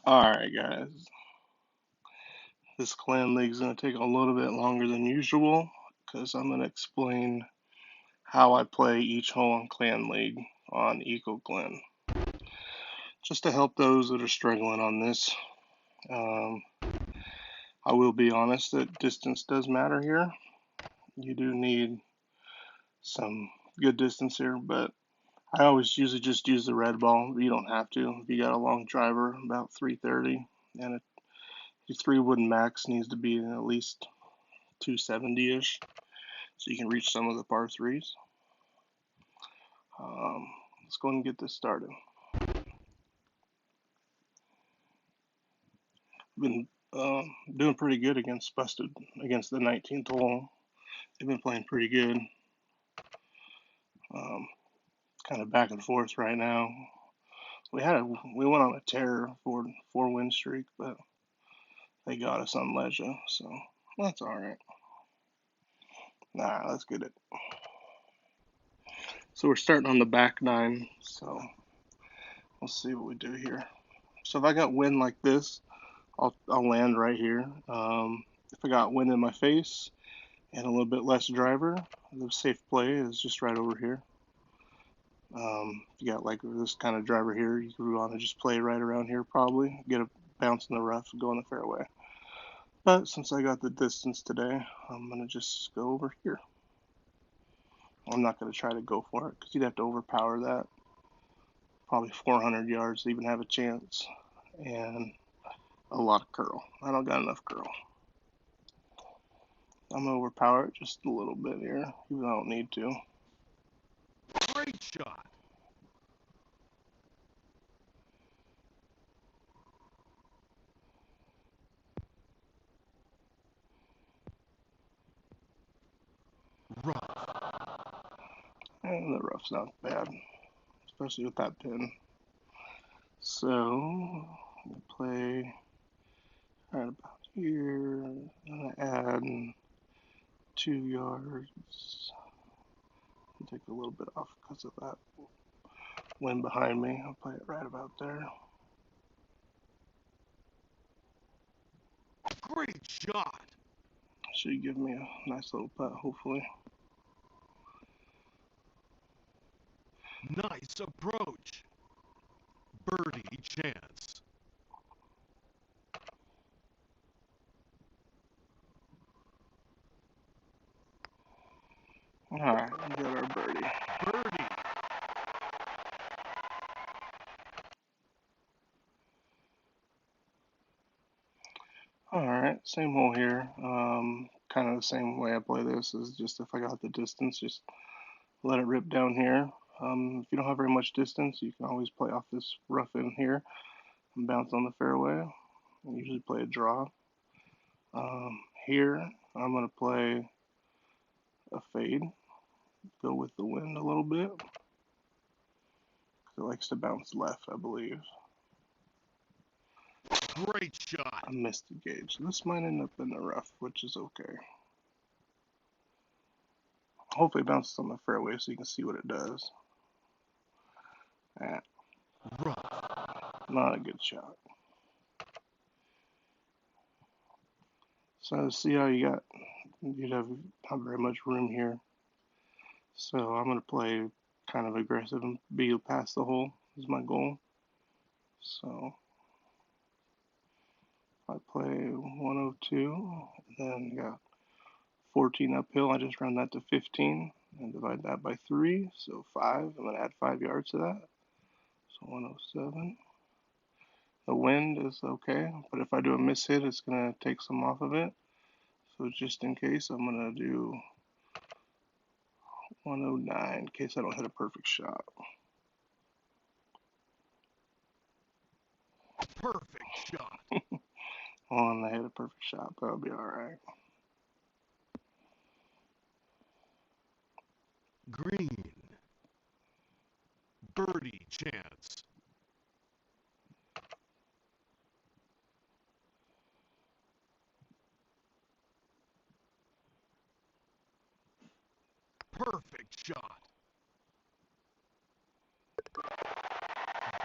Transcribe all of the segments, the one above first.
Alright guys, this clan league is going to take a little bit longer than usual because I'm going to explain how I play each hole in clan league on Eagle Glen. Just to help those that are struggling on this, um, I will be honest that distance does matter here. You do need some good distance here, but I always usually just use the red ball. You don't have to. If you got a long driver, about 330, and your 3-wood max needs to be at least 270-ish. So you can reach some of the par threes. Let's go and get this started. Been doing pretty good against Busted against the 19th hole. They've been playing pretty good. Um, kind of back and forth right now. We went on a tear for 4-win streak, but they got us on Leisure, so that's all right. Nah, let's get it. So we're starting on the back nine. So we'll see what we do here. So if I got wind like this, I'll land right here. If I got wind in my face and a little bit less driver, the safe play is just right over here. If you got like this kind of driver here, you could want to just play right around here probably. Get a bounce in the rough and go in the fairway. But since I got the distance today, I'm going to just go over here. I'm not going to try to go for it because you'd have to overpower that. Probably 400 yards to even have a chance. And a lot of curl. I don't got enough curl. I'm going to overpower it just a little bit here, even though I don't need to. Great shot. Rough. And the rough's not bad, especially with that pin. So, we'll play right about here. I'm going to add 2 yards. I'll take a little bit off because of that wind behind me. I'll play it right about there. Great shot. Should give me a nice little putt, hopefully. Nice approach. Birdie chance. Alright, we got our birdie. Birdie. Alright, same hole here. Kind of the same way I play this is just if I got the distance, just let it rip down here. If you don't have very much distance, you can always play off this rough in here and bounce on the fairway. I usually play a draw. Here, I'm going to play a fade, go with the wind a little bit. It likes to bounce left, I believe. Great shot. I missed the gauge. This might end up in the rough, which is okay. Hopefully it bounces on the fairway so you can see what it does. Rough. Not a good shot. So see how you'd have not very much room here. So I'm gonna play kind of aggressive and be past the hole is my goal. So I play 102, and then got 14 uphill. I just round that to 15 and divide that by 3, so 5. I'm gonna add 5 yards to that. So 107. The wind is okay, but if I do a miss hit, it's gonna take some off of it. So just in case, I'm gonna do 109 in case I don't hit a perfect shot. Perfect shot. And I hit a perfect shot, but I'll be alright. Green. Birdie chance. Perfect shot.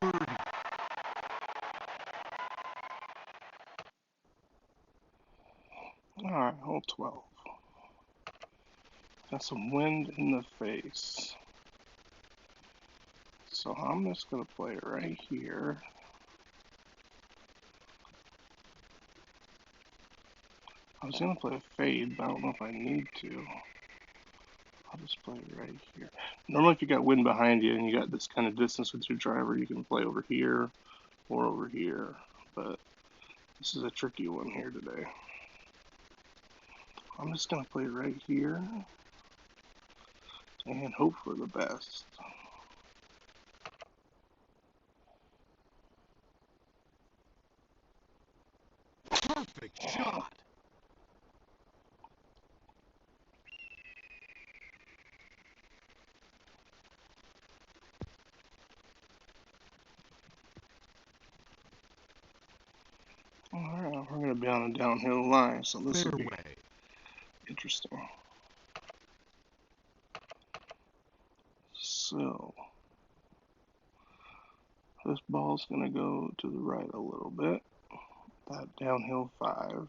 Birdie. Alright, hole 12. Got some wind in the face. So I'm just going to play right here. I was going to play a fade, but I don't know if I need to. I'll just play right here. Normally if you got wind behind you and you got this kind of distance with your driver, you can play over here or over here. But this is a tricky one here today. I'm just going to play right here and hope for the best. Perfect shot. Alright, we're going to be on a downhill line, so this will be Fairway. interesting. So, this ball's going to go to the right a little bit. That downhill 5. So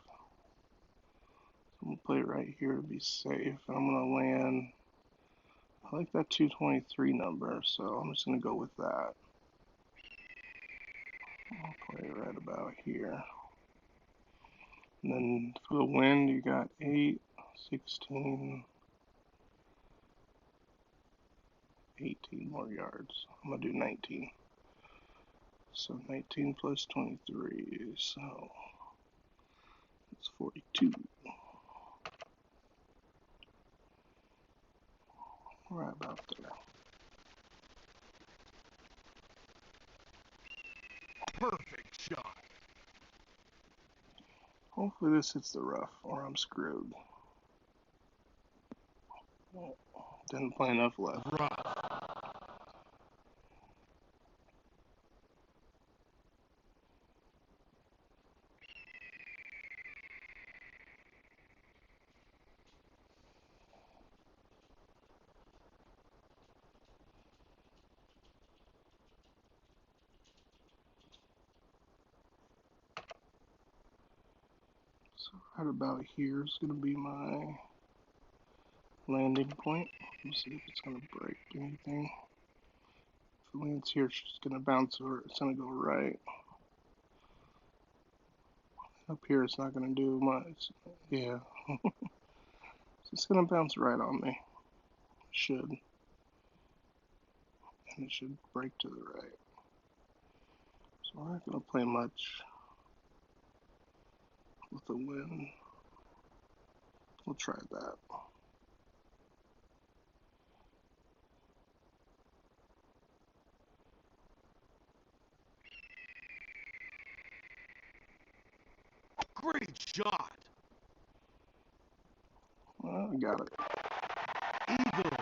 I'm going to play it right here to be safe. And I'm going to land, I like that 223 number, so I'm just going to go with that. I'll play it right about here. And then for the wind, you got 8, 16, 18 more yards. I'm going to do 19. So 19 plus 23, so it's 42. Right about there. Perfect shot. Hopefully this hits the rough, or I'm screwed. Didn't play enough left. Rough. So right about here is going to be my landing point. Let's see if it's going to break anything. If it lands here, it's just going to bounce over. It's going to go right. Up here, it's not going to do much. Yeah. It's going to bounce right on me. It should. And it should break to the right. So we're not going to play much with the wind. We'll try that. Great shot. Well, I got it. Eagle.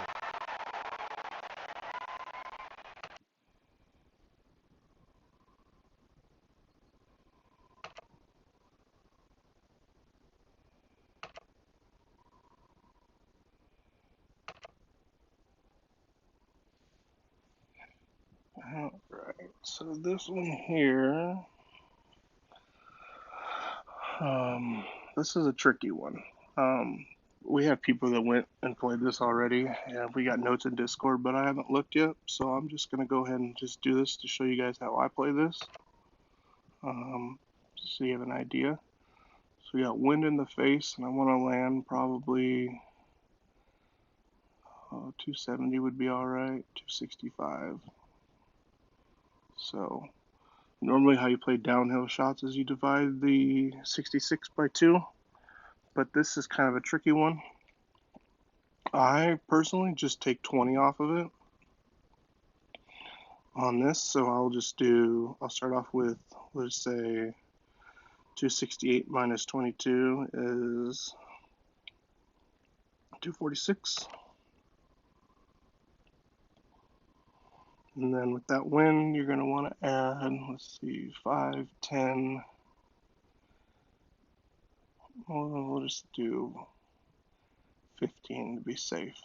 Alright, so this one here, this is a tricky one. We have people that went and played this already, and we got notes in Discord, but I haven't looked yet, so I'm just going to go ahead and just do this to show you guys how I play this, so you have an idea. So we got wind in the face, and I want to land probably 270 would be alright, 265. So normally how you play downhill shots is you divide the 66 by 2, but this is kind of a tricky one. I personally just take 20 off of it on this, so I'll start off with, let's say, 268 minus 22 is 246. And then with that wind, you're going to want to add, let's see, 5, 10, we'll just do 15 to be safe,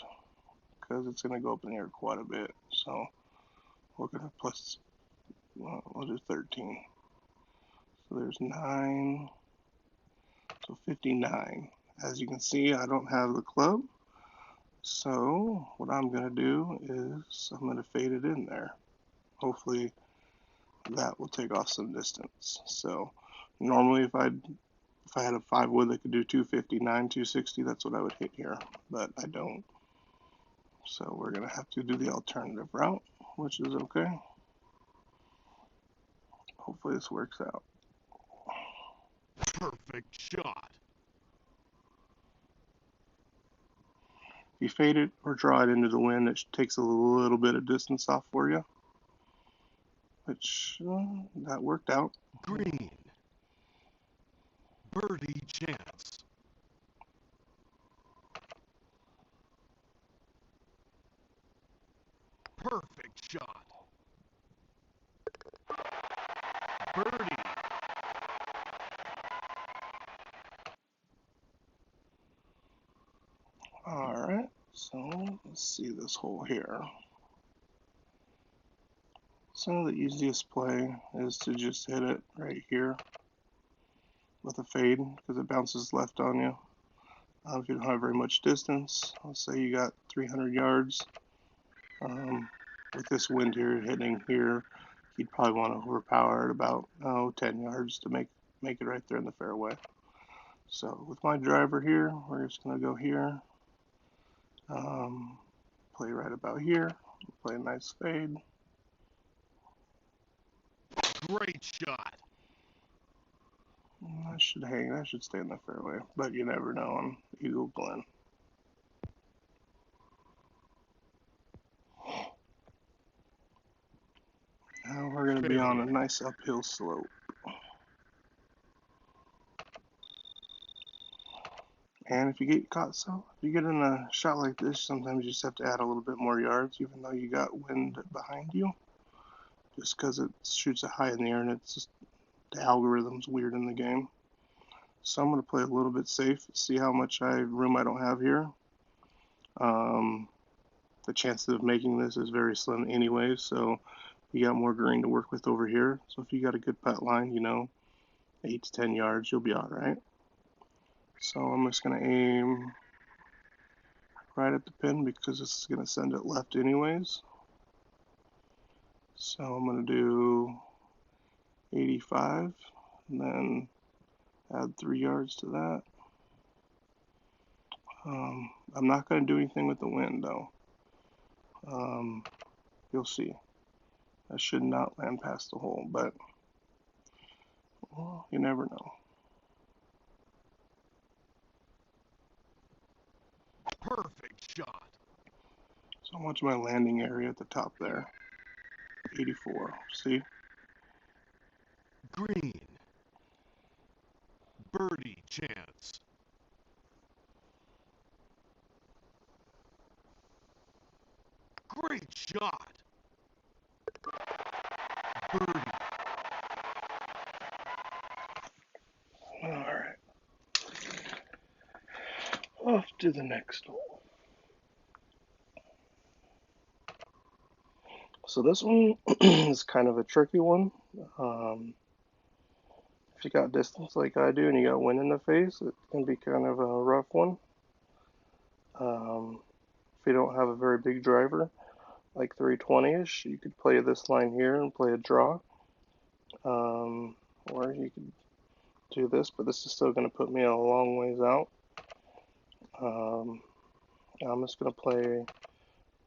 because it's going to go up in the air quite a bit. So we're going to plus, we'll do 13. So there's 9, So 59. As you can see, I don't have the club. So what I'm going to do is I'm going to fade it in there. Hopefully that will take off some distance. So normally if I had a 5 wood that could do 259, 260, that's what I would hit here, but I don't. So we're going to have to do the alternative route, which is okay. Hopefully this works out. Perfect shot. If you fade it or draw it into the wind, it takes a little bit of distance off for you, which that worked out. Green. Birdie chance. Perfect shot. Birdie. Alright, so let's see this hole here. So the easiest play is to just hit it right here with a fade because it bounces left on you. If you don't have very much distance, let's say you got 300 yards, with this wind here hitting here, you'd probably want to overpower it about 10 yards to make it right there in the fairway. So with my driver here, we're just going to go here, play right about here, play a nice fade. Great shot. That should hang, that should stay in the fairway, but you never know on Eagle Glen. Now we're going to be on a nice uphill slope. And if you get in a shot like this, sometimes you just have to add a little bit more yards, even though you got wind behind you, just because it shoots it high in the air, and it's just the algorithm's weird in the game. So I'm going to play a little bit safe, see how much room I don't have here. The chances of making this is very slim anyway, so you got more green to work with over here. So if you got a good putt line, 8 to 10 yards, you'll be all right. So I'm just going to aim right at the pin because this is going to send it left anyways. So I'm going to do 85 and then add 3 yards to that. I'm not going to do anything with the wind though. You'll see. I should not land past the hole, but well, you never know. Perfect shot. So much my landing area at the top there. 84. See? Green. Birdie chance. Great shot. Birdie. Alright. Off to the next hole. So this one is kind of a tricky one. If you got distance like I do and you got wind in the face, it can be kind of a rough one. If you don't have a very big driver, like 320-ish, you could play this line here and play a draw. Or you could do this, but this is still going to put me a long ways out. I'm just going to play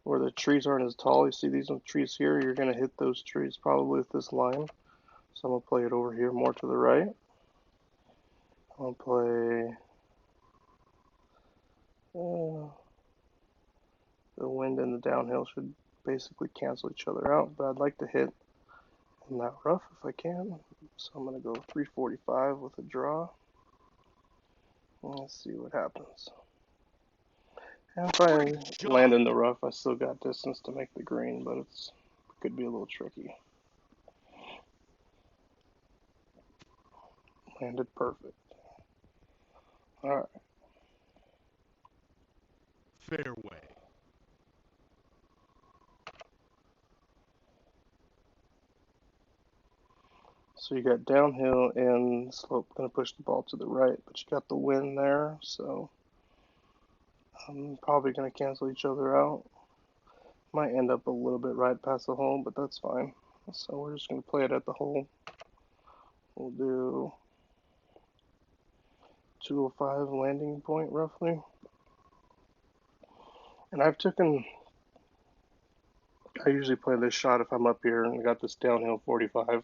where the trees aren't as tall. You see these trees here? You're going to hit those trees probably with this line. So I'm going to play it over here more to the right. I'll play the wind and the downhill should basically cancel each other out, but I'd like to hit in that rough if I can. So I'm going to go 345 with a draw. Let's see what happens. And if I land in the rough, I still got distance to make the green, but it could be a little tricky. Landed perfect. Alright. Fairway. So you got downhill and slope going to push the ball to the right, but you got the wind there, so I'm probably going to cancel each other out. Might end up a little bit right past the hole, but that's fine. So we're just going to play it at the hole. We'll do 205 landing point roughly. And I usually play this shot if I'm up here and I got this downhill 45.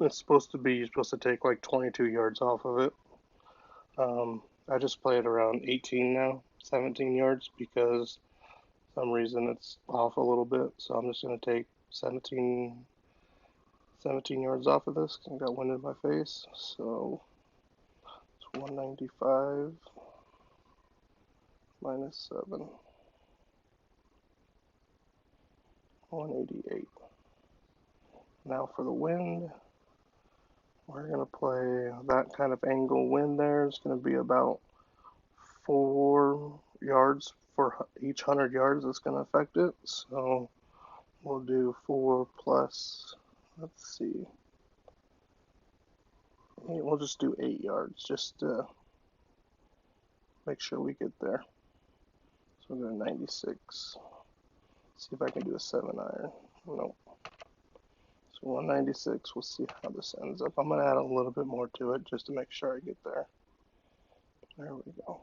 It's supposed to be, you're supposed to take like 22 yards off of it. I just play it around 18 now, 17 yards, because for some reason it's off a little bit. So I'm just going to take 17 yards off of this because I got wind in my face. So it's 195 minus 7, 188. Now for the wind, we're going to play that kind of angle wind there. It's going to be about 4 yards for each 100 yards that's going to affect it. So we'll do 4 plus, let's see, we'll just do 8 yards just to make sure we get there. So we're going to 96. See if I can do a 7 iron. Nope. So 196, we'll see how this ends up. I'm going to add a little bit more to it just to make sure I get there. There we go.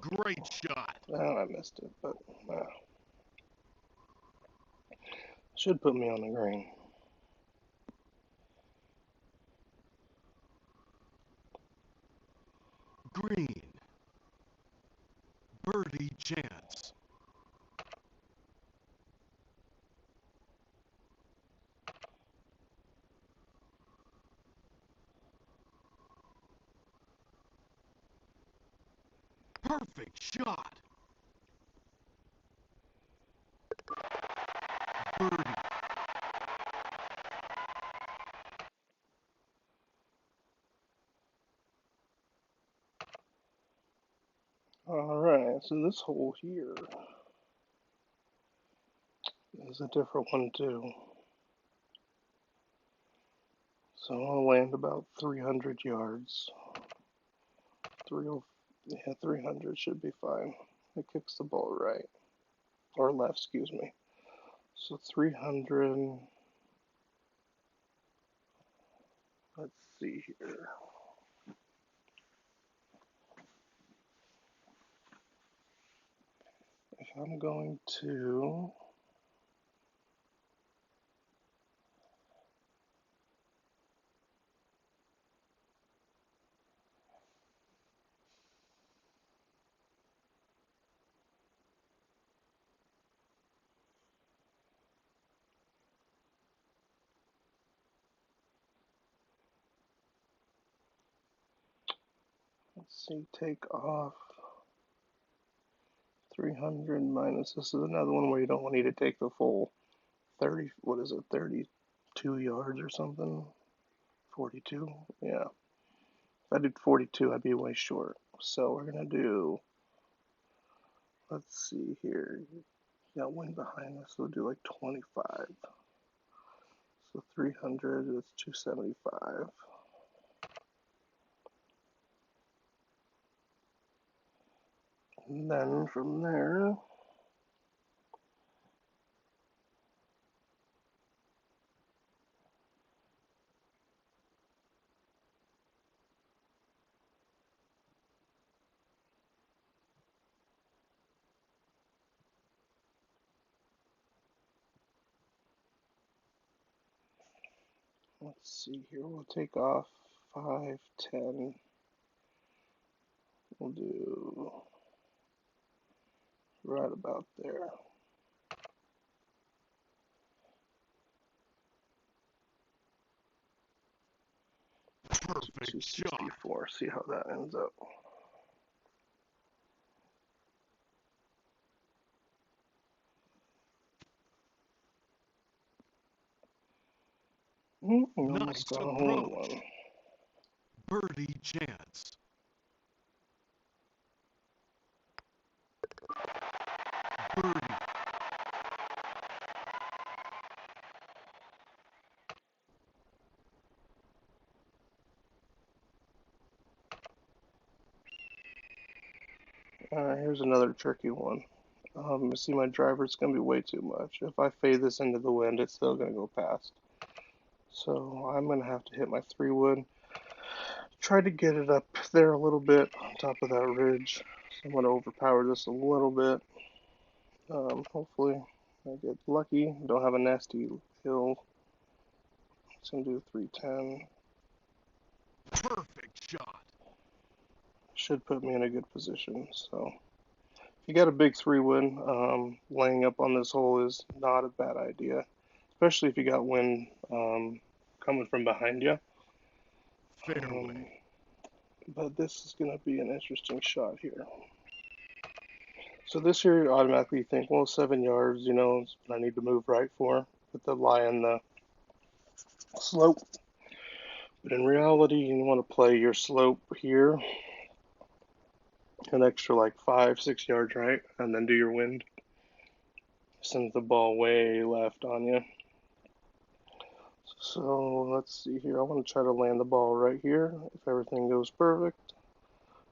Great shot. Oh, I missed it, but should put me on the green. Green. Birdie chance. Perfect shot. Birdie. Alright, so this hole here is a different one too. So I'll land about 300 yards. 300 should be fine. It kicks the ball right. Or left, excuse me. So 300, let's see here. If I'm going to, let's see, take off 300 minus, this is another one where you don't need to take the full 30, what is it, 32 yards or something? 42? Yeah. If I did 42, I'd be way short. So we're going to do, let's see here. Got wind behind us, so we'll do like 25. So 300 is 275. And then from there, let's see here, we'll take off 5, 10. We'll do right about there. Perfect shot. 264, see how that ends up. Nice Almost got a hole in approach. one. Birdie chance. Birdie. Alright, here's another tricky one. You see my driver, it's going to be way too much. If I fade this into the wind, it's still going to go past. So I'm going to have to hit my 3-wood. Try to get it up there a little bit on top of that ridge. So I'm going to overpower this a little bit. Hopefully I get lucky. Don't have a nasty hill. It's going to do 310. Perfect shot. Should put me in a good position. So if you got a big 3-wood, laying up on this hole is not a bad idea, especially if you got wind coming from behind you. Um, Fairway. but this is going to be an interesting shot here. So this here, you automatically think, well, 7 yards, is what I need to move right for, with the lie in the slope. But in reality, you want to play your slope here, an extra like 5, 6 yards right, and then do your wind. Sends the ball way left on you. So let's see here. I want to try to land the ball right here. If everything goes perfect,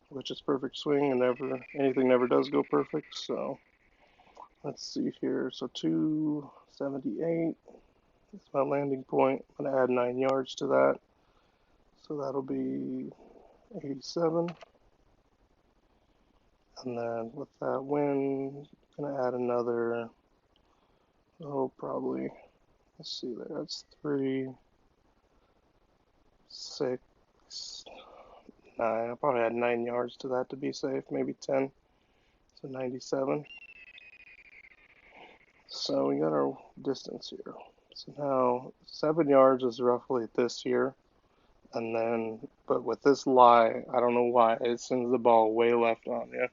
which is perfect swing, and anything never does go perfect. So let's see here. So 278 is my landing point. I'm going to add 9 yards to that. So that'll be 87. And then with that wind, I'm going to add another, probably, let's see there. That's 3, 6, 9. I'll probably add 9 yards to that to be safe, maybe 10. So 97. So we got our distance here. So now 7 yards is roughly this here. And then, but with this lie, I don't know why, it sends the ball way left on you.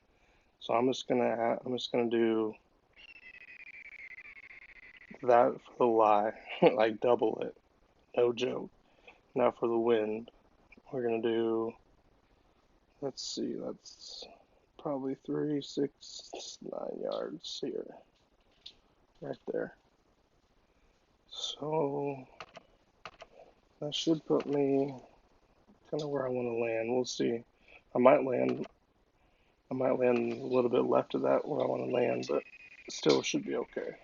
So I'm just gonna do that for the lie, like double it, no joke. Now for the wind, we're gonna do, let's see, that's probably 3, 6, 9 yards here, right there. So that should put me kind of where I want to land. We'll see. I might land. I might land a little bit left of that where I want to land, but still should be okay.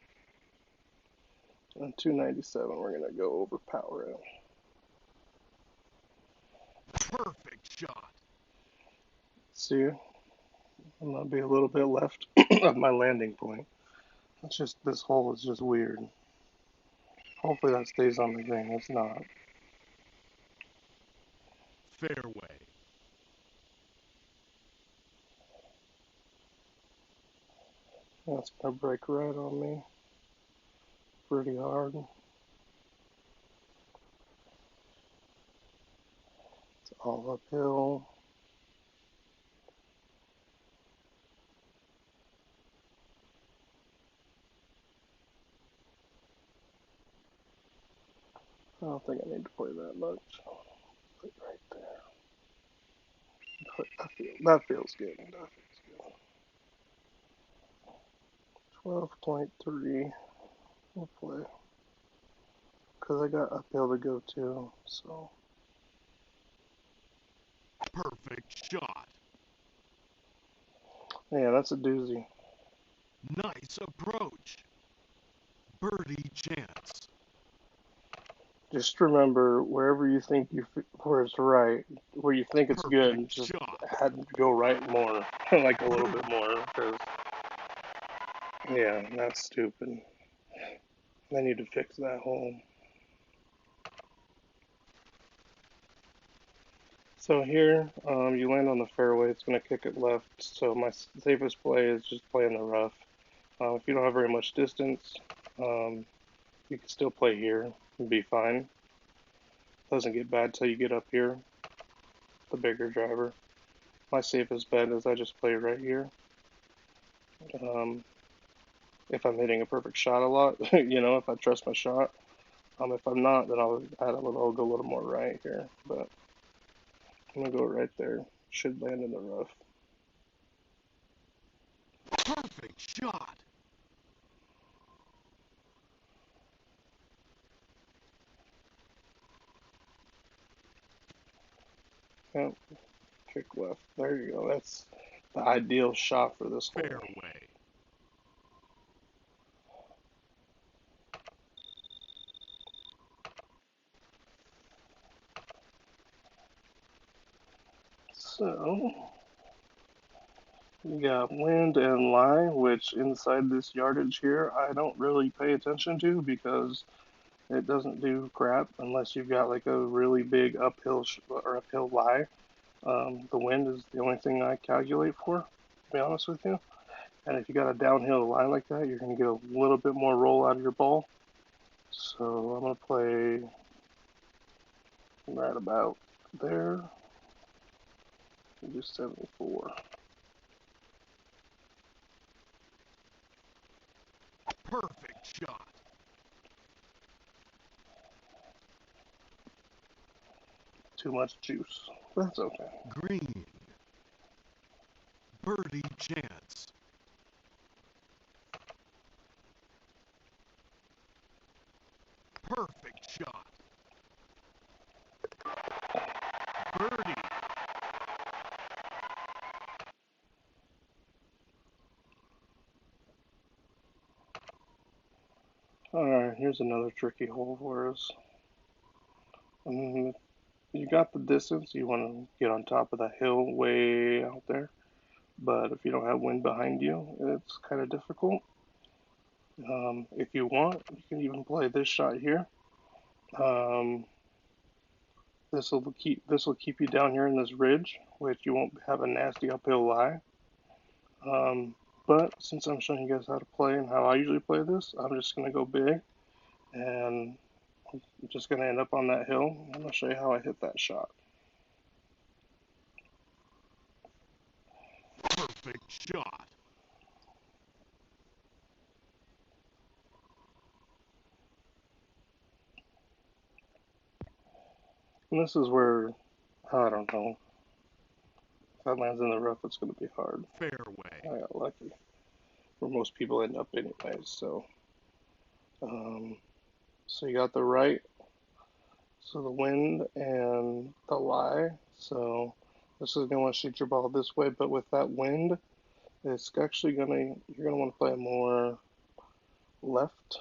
On 297, we're gonna go overpower it. Perfect shot. See, I might be a little bit left of my landing point. It's just this hole is just weird. Hopefully that stays on the green. It's not. Fairway. That's gonna break right on me pretty hard. It's all uphill. I don't think I need to play that much. Put it right there. That feels good. That feels good. 12.3. We'll play because I got uphill to go too. So Perfect shot. yeah, that's a doozy. Nice approach. Birdie chance. Just remember, wherever you think where it's right, where you think it's good, Perfect just shot. had to go right more, like a little bit Birdie. more, because yeah, that's stupid. I need to fix that hole. So here, you land on the fairway. It's going to kick it left. So my safest play is just play in the rough. If you don't have very much distance, um, you can still play here and be fine. Doesn't get bad till you get up here, the bigger driver. My safest bet is I just play right here. Um, if I'm hitting a perfect shot a lot, if I trust my shot. If I'm not, then I'll go a little more right here. But I'm gonna go right there. Should land in the rough. Perfect shot. Yep, kick left. There you go. the ideal shot for this hole. Fairway. So you got wind and lie, which inside this yardage here, I don't really pay attention to because it doesn't do crap unless you've got like a really big uphill or uphill lie. The wind is the only thing I calculate for, to be honest with you. And if you got a downhill lie like that, you're going to get a little bit more roll out of your ball. So I'm going to play right about there. Do 74. Perfect shot. Too much juice. That's okay. Green. Birdie chance. Perfect shot. Birdie. Alright, here's another tricky hole for us. You got the distance, you want to get on top of the hill way out there. But if you don't have wind behind you, it's kind of difficult. If you want, you can even play this shot here. Um, this will keep you down here in this ridge, which you won't have a nasty uphill lie. Um, but since I'm showing you guys how to play and how I usually play this, I'm just gonna go big, and I'm just gonna end up on that hill. I'm gonna show you how I hit that shot. Perfect shot. And this is where I don't know. If that lands in the rough, it's gonna be hard. Fairway. I got lucky. Where most people end up anyways. Um, so you got the right, so the wind and the lie. So this is gonna want to shoot your ball this way, but with that wind, it's actually you're gonna want to play more left.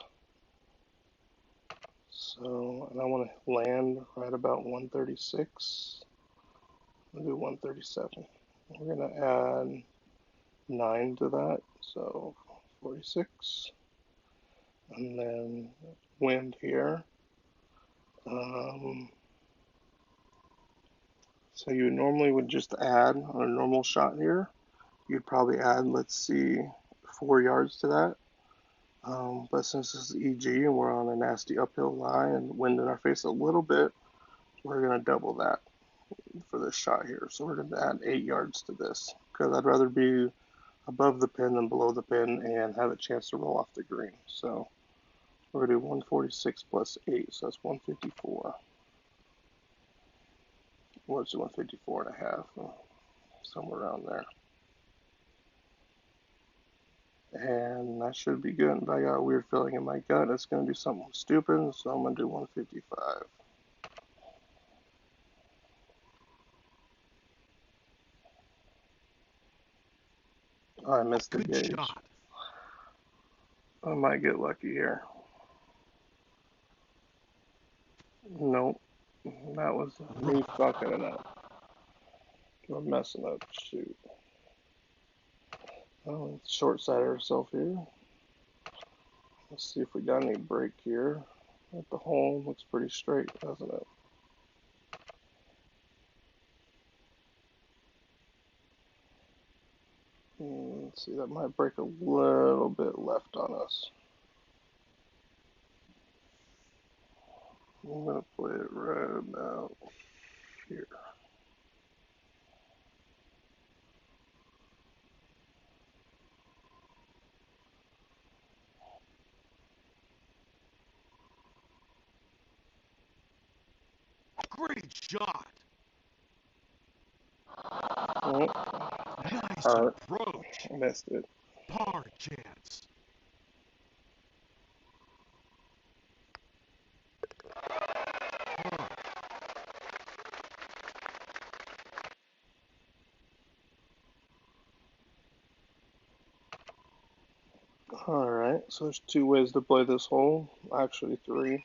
So and I want to land right about 136. I'll do 137. We're gonna add 9 to that, so 46, and then wind here. Um, So you normally would just add on a normal shot here. You'd probably add, let's see, 4 yards to that. But since this is EG and we're on a nasty uphill lie and wind in our face a little bit, we're going to double that for this shot here. So we're going to add 8 yards to this because I'd rather be above the pin than below the pin and have a chance to roll off the green. So we're going to do 146 plus 8, so that's 154. What's 154 and a half? Somewhere around there. And that should be good. But I got a weird feeling in my gut it's going to do something stupid, so I'm going to do 155. Oh, I missed the Good gauge. shot. I might get lucky here. Nope. That was me fucking it up. Or messing up. Shoot. Oh, short side herself here. Let's see if we got any break here. At the hole, looks pretty straight, doesn't it? Let's see, that might break a little bit left on us. I'm gonna play it right about here. Great shot. Oh, Nice hurt. approach. Missed it. Par chance. Par. Alright, so there's two ways to play this hole. Actually, three.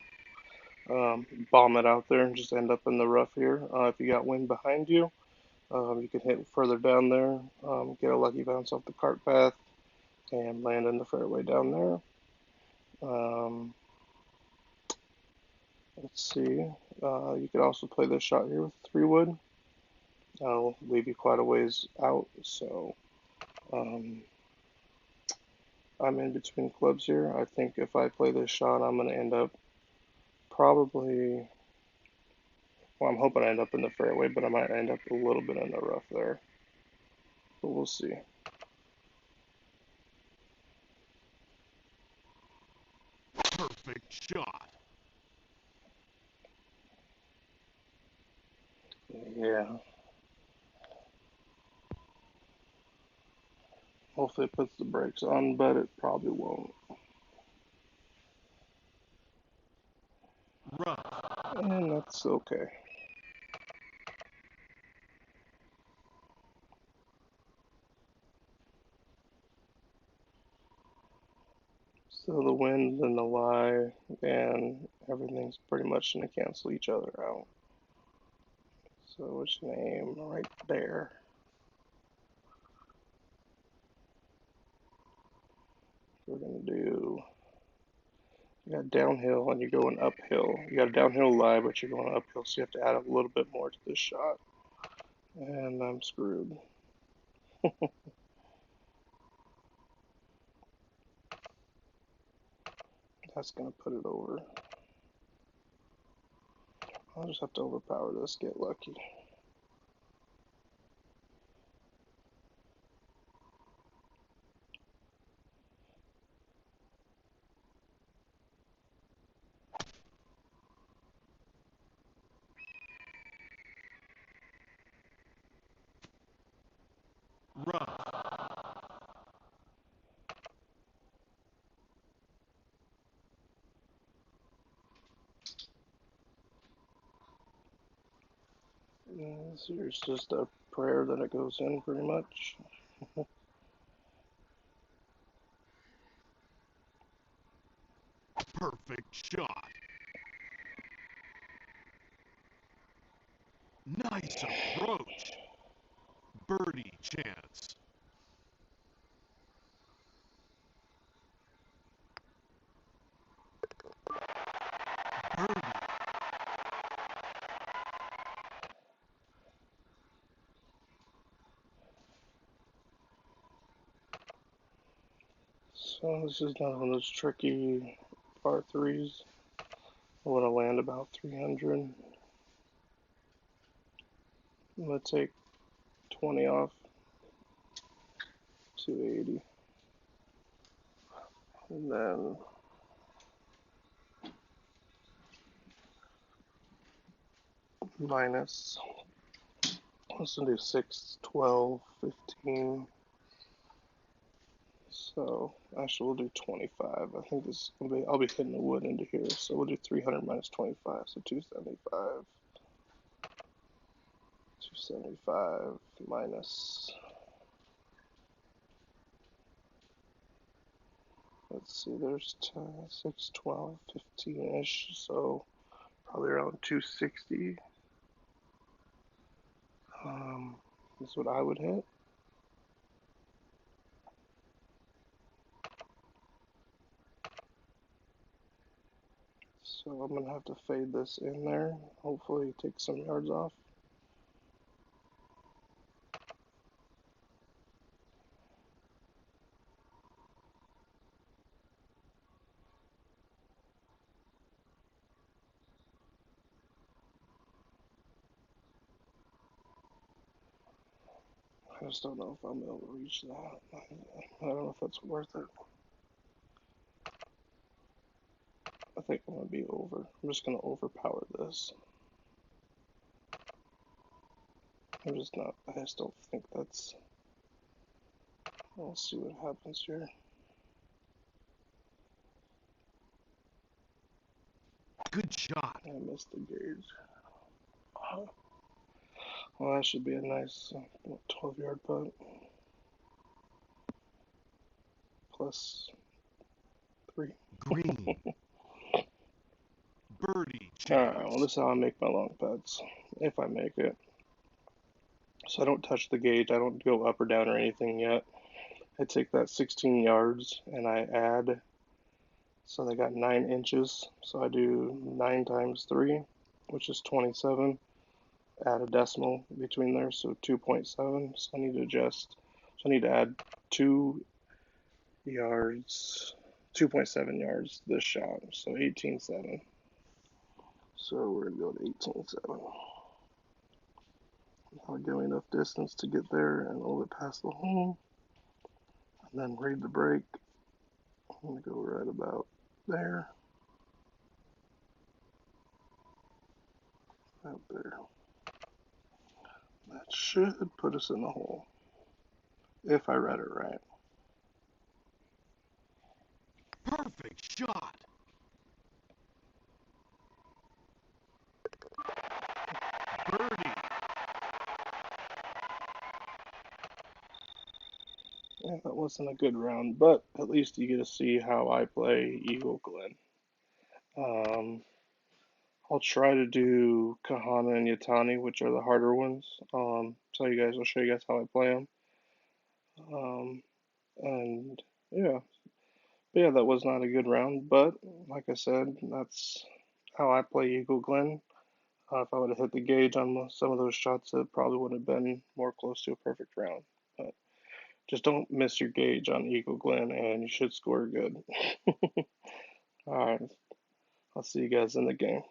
Bomb it out there and just end up in the rough here. If you got wind behind you, you can hit further down there, get a lucky bounce off the cart path, and land in the fairway down there. Um, let's see. You could also play this shot here with 3 wood. I'll leave you quite a ways out, so um, I'm in between clubs here. I think if I play this shot, I'm going to end up probably, well, I'm hoping I end up in the fairway, but I might end up a little bit in the rough there. But we'll see. Perfect shot. Yeah. Hopefully it puts the brakes on, but it probably won't. Rough. And that's okay. So the wind and the lie and everything's pretty much going to cancel each other out. So which name right there. We're going to do, you got downhill and you're going uphill. You got a downhill lie, but you're going uphill, so you have to add a little bit more to this shot. And I'm screwed. That's going to put it over. I'll just have to overpower this, get lucky. Rough. This here's just a prayer that it goes in pretty much. Perfect shot. Nice approach. Birdie chance. Birdie. So this is not one of those tricky par threes. I want to land about 300. I'm gonna take 20 off, 280, and then minus. Let's do 6, 12, 15. So actually we'll do 25. I think this is gonna be. I'll be hitting the wood into here, so we'll do 300 minus 25, so 275. 275 minus, let's see, there's 10, 6, 12, 15-ish, so probably around 260. Is what I would hit. So I'm going to have to fade this in there. Hopefully take some yards off. I just don't know if I'm able to reach that. I don't know if that's worth it. I think I'm going to be over. I'm just going to overpower this. I'm just not, I just don't think that's, we'll see what happens here. Good shot. I missed the gauge. Well, that should be a nice 12-yard putt. Plus 3. Green. Birdie Alright, well, chance. this is how I make my long putts, if I make it. So I don't touch the gauge, I don't go up or down or anything yet. I take that 16 yards and I add, so they got 9 inches. So I do 9 times 3, which is 27. Add a decimal between there, so 2.7. So I need to adjust, so I need to add 2 yards, 2.7 yards this shot, so 18.7. So we're going to go to 18.7. I'll give me enough distance to get there and a little bit past the hole. And then read the break. I'm going to go right about there. Out there. That should put us in the hole. If I read it right. Perfect shot. Birdie. Yeah, that wasn't a good round, but at least you get to see how I play Eagle Glen. I'll try to do Kahana and Yatani, which are the harder ones. I'll show you guys how I play them. And yeah, but yeah, that was not a good round, but like I said, that's how I play Eagle Glen. If I would have hit the gauge on some of those shots, it probably would have been more close to a perfect round. But just don't miss your gauge on Eagle Glen, and you should score good. All right, I'll see you guys in the game.